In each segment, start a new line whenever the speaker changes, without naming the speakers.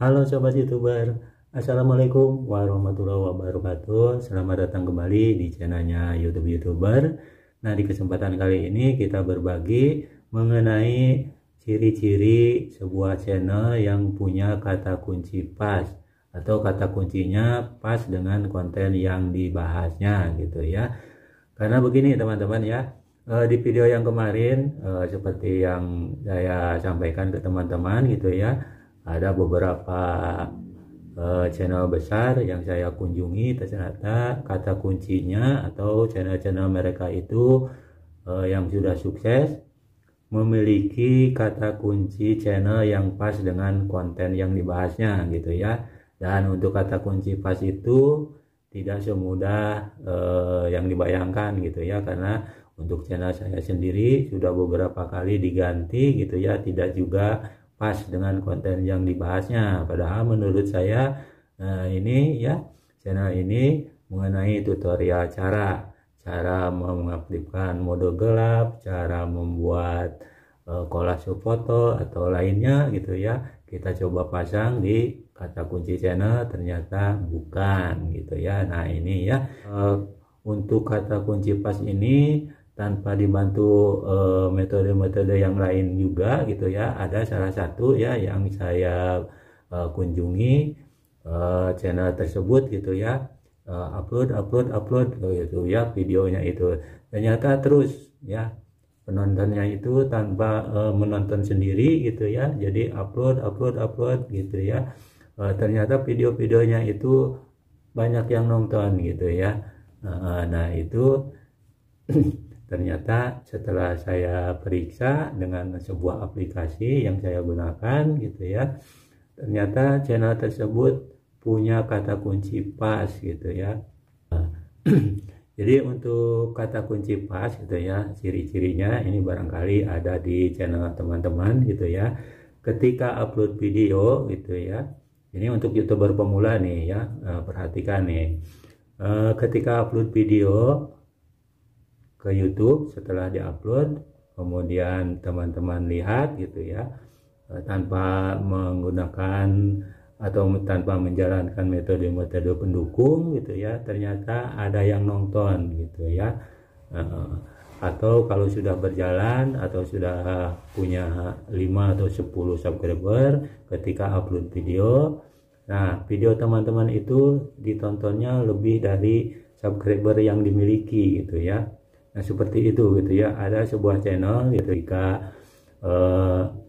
Halo sobat YouTuber, Assalamualaikum warahmatullahi wabarakatuh. Selamat datang kembali di channelnya YouTube YouTuber. Nah, di kesempatan kali ini kita berbagi mengenai ciri-ciri sebuah channel yang punya kata kunci pas atau kata kuncinya pas dengan konten yang dibahasnya gitu ya. Karena begini teman-teman ya, di video yang kemarin seperti yang saya sampaikan ke teman-teman gitu ya, ada beberapa channel besar yang saya kunjungi, ternyata kata kuncinya atau channel-channel mereka itu yang sudah sukses memiliki kata kunci channel yang pas dengan konten yang dibahasnya gitu ya. Dan untuk kata kunci pas itu tidak semudah yang dibayangkan gitu ya, karena untuk channel saya sendiri sudah beberapa kali diganti gitu ya, tidak juga pas dengan konten yang dibahasnya. Padahal menurut saya ini ya, channel ini mengenai tutorial cara mengaktifkan mode gelap, cara membuat kolase foto atau lainnya gitu ya. Kita coba pasang di kata kunci channel, ternyata bukan gitu ya. Nah ini ya, untuk kata kunci pas ini tanpa dibantu metode-metode yang lain juga gitu ya. Ada salah satu ya yang saya kunjungi channel tersebut gitu ya, upload gitu ya videonya itu, ternyata terus ya penontonnya itu tanpa menonton sendiri gitu ya. Jadi upload gitu ya, ternyata video-videonya itu banyak yang nonton gitu ya. Nah itu ternyata setelah saya periksa dengan sebuah aplikasi yang saya gunakan gitu ya, ternyata channel tersebut punya kata kunci pas gitu ya. Jadi untuk kata kunci pas gitu ya, ciri-cirinya ini barangkali ada di channel teman-teman gitu ya. Ketika upload video gitu ya, ini untuk YouTuber pemula nih ya, perhatikan nih. Ketika upload video ke YouTube, setelah diupload kemudian teman-teman lihat gitu ya, tanpa menggunakan atau tanpa menjalankan metode-metode pendukung gitu ya, ternyata ada yang nonton gitu ya. Atau kalau sudah berjalan atau sudah punya 5 atau 10 subscriber, ketika upload video, nah video teman-teman itu ditontonnya lebih dari subscriber yang dimiliki gitu ya. Nah seperti itu gitu ya. Ada sebuah channel gitu, jika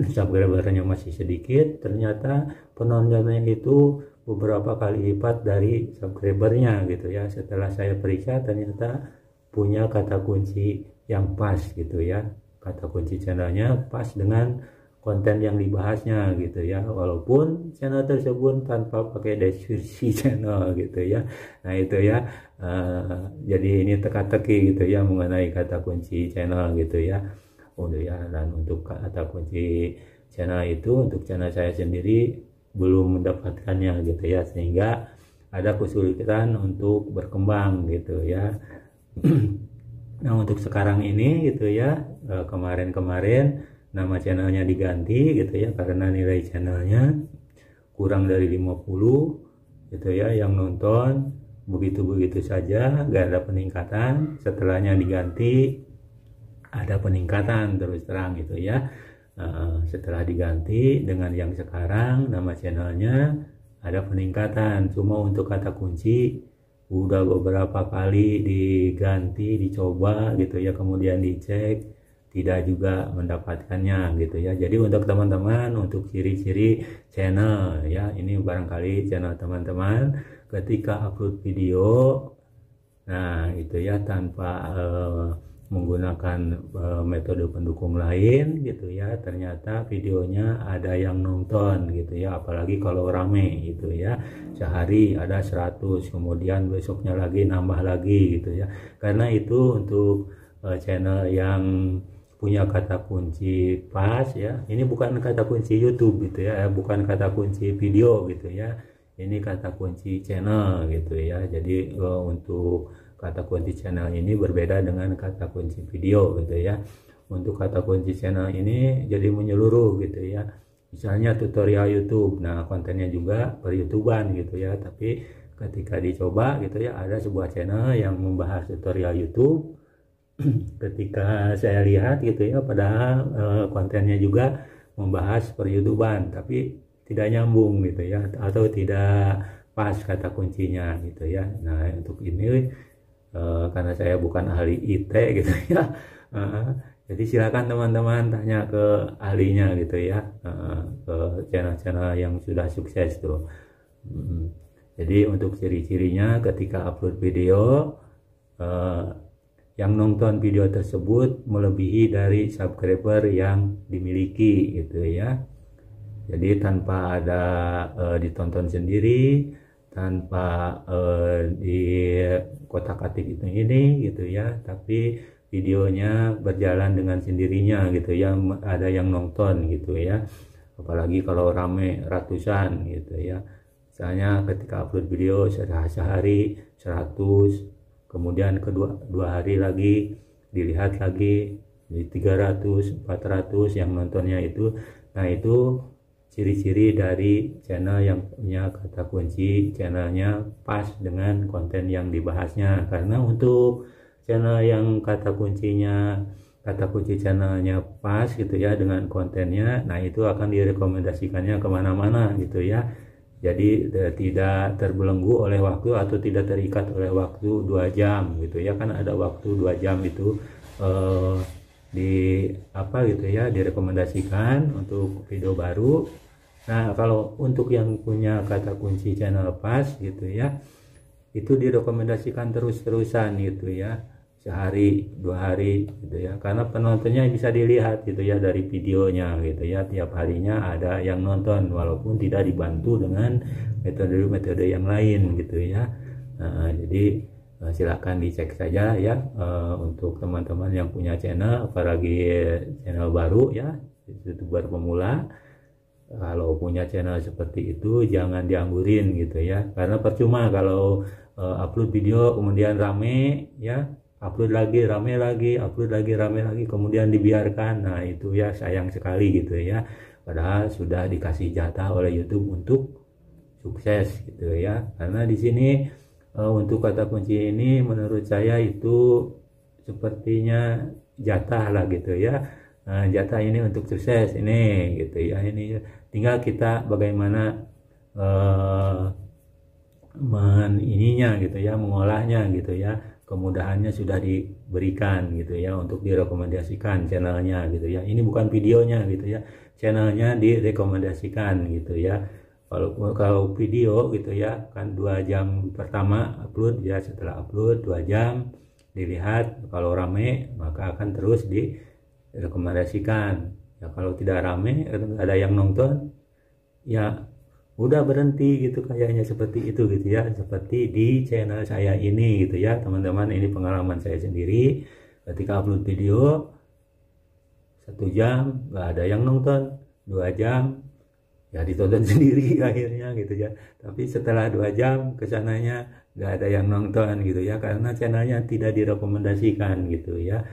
subscribernya masih sedikit, ternyata penontonnya itu beberapa kali lipat dari subscribernya gitu ya. Setelah saya periksa, ternyata punya kata kunci yang pas gitu ya, kata kunci channelnya pas dengan konten yang dibahasnya gitu ya, walaupun channel tersebut tanpa pakai deskripsi channel gitu ya. Nah itu ya, jadi ini teka-teki gitu ya mengenai kata kunci channel gitu ya. Ya, dan untuk kata kunci channel itu untuk channel saya sendiri belum mendapatkannya gitu ya, sehingga ada kesulitan untuk berkembang gitu ya. Nah untuk sekarang ini gitu ya, kemarin-kemarin nama channelnya diganti gitu ya, karena nilai channelnya kurang dari 50 gitu ya yang nonton, begitu-begitu saja, gak ada peningkatan. Setelahnya diganti ada peningkatan terus terang gitu ya. Setelah diganti dengan yang sekarang, nama channelnya ada peningkatan. Cuma untuk kata kunci udah beberapa kali diganti, dicoba gitu ya, kemudian dicek, tidak juga mendapatkannya gitu ya. Jadi untuk teman-teman, untuk ciri-ciri channel ya, ini barangkali channel teman-teman ketika upload video, nah itu ya, tanpa menggunakan metode pendukung lain gitu ya, ternyata videonya ada yang nonton gitu ya. Apalagi kalau rame gitu ya, sehari ada 100, kemudian besoknya lagi nambah lagi gitu ya. Karena itu untuk channel yang punya kata kunci pas ya, ini bukan kata kunci YouTube gitu ya, bukan kata kunci video gitu ya, ini kata kunci channel gitu ya. Jadi untuk kata kunci channel ini berbeda dengan kata kunci video gitu ya. Untuk kata kunci channel ini jadi menyeluruh gitu ya, misalnya tutorial YouTube. Nah, kontennya juga per YouTubean gitu ya, tapi ketika dicoba gitu ya, ada sebuah channel yang membahas tutorial YouTube. Ketika saya lihat gitu ya, padahal kontennya juga membahas per YouTubean, tapi tidak nyambung gitu ya, atau tidak pas kata kuncinya gitu ya. Nah, untuk ini karena saya bukan ahli IT gitu ya, jadi silakan teman-teman tanya ke ahlinya gitu ya, ke channel-channel yang sudah sukses tuh. Jadi untuk ciri-cirinya ketika upload video, yang nonton video tersebut melebihi dari subscriber yang dimiliki gitu ya. Jadi tanpa ada ditonton sendiri, tanpa di kotak-atik itu ini gitu ya, tapi videonya berjalan dengan sendirinya gitu ya, ada yang nonton gitu ya. Apalagi kalau rame ratusan gitu ya, misalnya ketika upload video sehari 100, kemudian dua hari lagi dilihat lagi di 300, 400 yang nontonnya itu. Nah, itu ciri-ciri dari channel yang punya kata kunci channelnya pas dengan konten yang dibahasnya. Karena untuk channel yang kata kunci channelnya pas gitu ya dengan kontennya, nah itu akan direkomendasikannya kemana-mana gitu ya. Jadi tidak terbelenggu oleh waktu atau tidak terikat oleh waktu 2 jam gitu ya. Kan ada waktu 2 jam itu di apa gitu ya, direkomendasikan untuk video baru. Nah, kalau untuk yang punya kata kunci channel pas gitu ya, itu direkomendasikan terus-terusan gitu ya, sehari 2 hari gitu ya, karena penontonnya bisa dilihat gitu ya dari videonya gitu ya, tiap harinya ada yang nonton walaupun tidak dibantu dengan metode-metode yang lain gitu ya. Nah, jadi silakan dicek saja ya, untuk teman-teman yang punya channel, apalagi channel baru ya, YouTuber pemula. Kalau punya channel seperti itu jangan dianggurin gitu ya, karena percuma kalau upload video kemudian rame ya, upload lagi rame lagi, upload lagi rame lagi, kemudian dibiarkan. Nah, itu ya sayang sekali gitu ya, padahal sudah dikasih jatah oleh YouTube untuk sukses gitu ya. Karena di sini untuk kata kunci ini menurut saya itu sepertinya jatah lah gitu ya. Nah, jatah ini untuk sukses ini gitu ya, ini tinggal kita bagaimana ininya gitu ya, mengolahnya gitu ya. Kemudahannya sudah diberikan gitu ya untuk direkomendasikan channelnya gitu ya. Ini bukan videonya gitu ya, channelnya direkomendasikan gitu ya. Kalau video gitu ya kan 2 jam pertama upload ya, setelah upload 2 jam dilihat, kalau rame maka akan terus direkomendasikan ya. Kalau tidak rame, ada yang nonton ya udah berhenti gitu, kayaknya seperti itu gitu ya, seperti di channel saya ini gitu ya teman-teman. Ini pengalaman saya sendiri, ketika upload video 1 jam nggak ada yang nonton, 2 jam ya ditonton sendiri akhirnya gitu ya. Tapi setelah 2 jam kesananya nggak ada yang nonton gitu ya, karena channelnya tidak direkomendasikan gitu ya.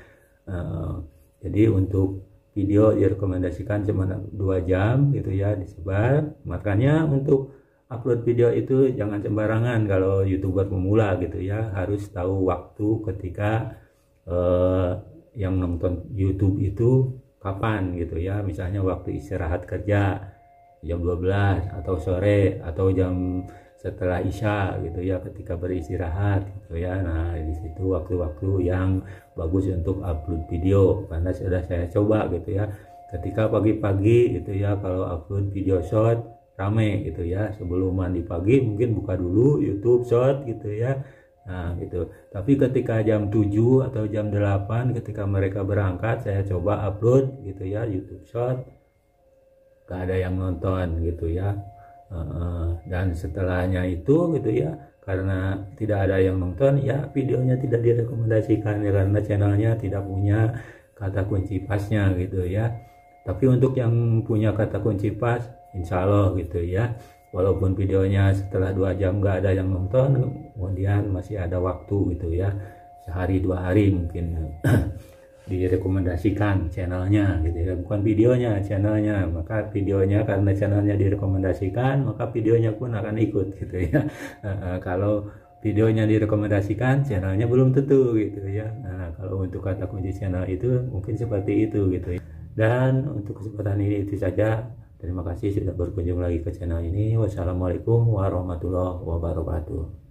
Jadi untuk video direkomendasikan cuma 2 jam gitu ya, disebar. Makanya untuk upload video itu jangan sembarangan kalau YouTuber pemula gitu ya, harus tahu waktu ketika yang nonton YouTube itu kapan gitu ya. Misalnya waktu istirahat kerja jam 12 atau sore atau jam setelah Isya gitu ya, ketika beristirahat gitu ya. Nah, di situ waktu-waktu yang bagus untuk upload video, karena sudah saya coba gitu ya. Ketika pagi-pagi gitu ya, kalau upload video short rame gitu ya, sebelum mandi pagi mungkin buka dulu YouTube short gitu ya. Nah, gitu. Tapi ketika jam 7 atau jam 8 ketika mereka berangkat, saya coba upload gitu ya YouTube short, gak ada yang nonton gitu ya. Dan setelahnya itu gitu ya, karena tidak ada yang nonton ya, videonya tidak direkomendasikan ya, karena channelnya tidak punya kata kunci pasnya gitu ya. Tapi untuk yang punya kata kunci pas, insya Allah gitu ya, walaupun videonya setelah 2 jam nggak ada yang nonton, kemudian masih ada waktu gitu ya, sehari 2 hari mungkin. direkomendasikan channelnya gitu ya, bukan videonya, channelnya. Maka videonya karena channelnya direkomendasikan, maka videonya pun akan ikut gitu ya. Kalau videonya direkomendasikan, channelnya belum tentu gitu ya. Nah, kalau untuk kata kunci channel itu mungkin seperti itu gitu ya. Dan untuk kesempatan ini itu saja. Terima kasih sudah berkunjung lagi ke channel ini. Wassalamualaikum warahmatullahi wabarakatuh.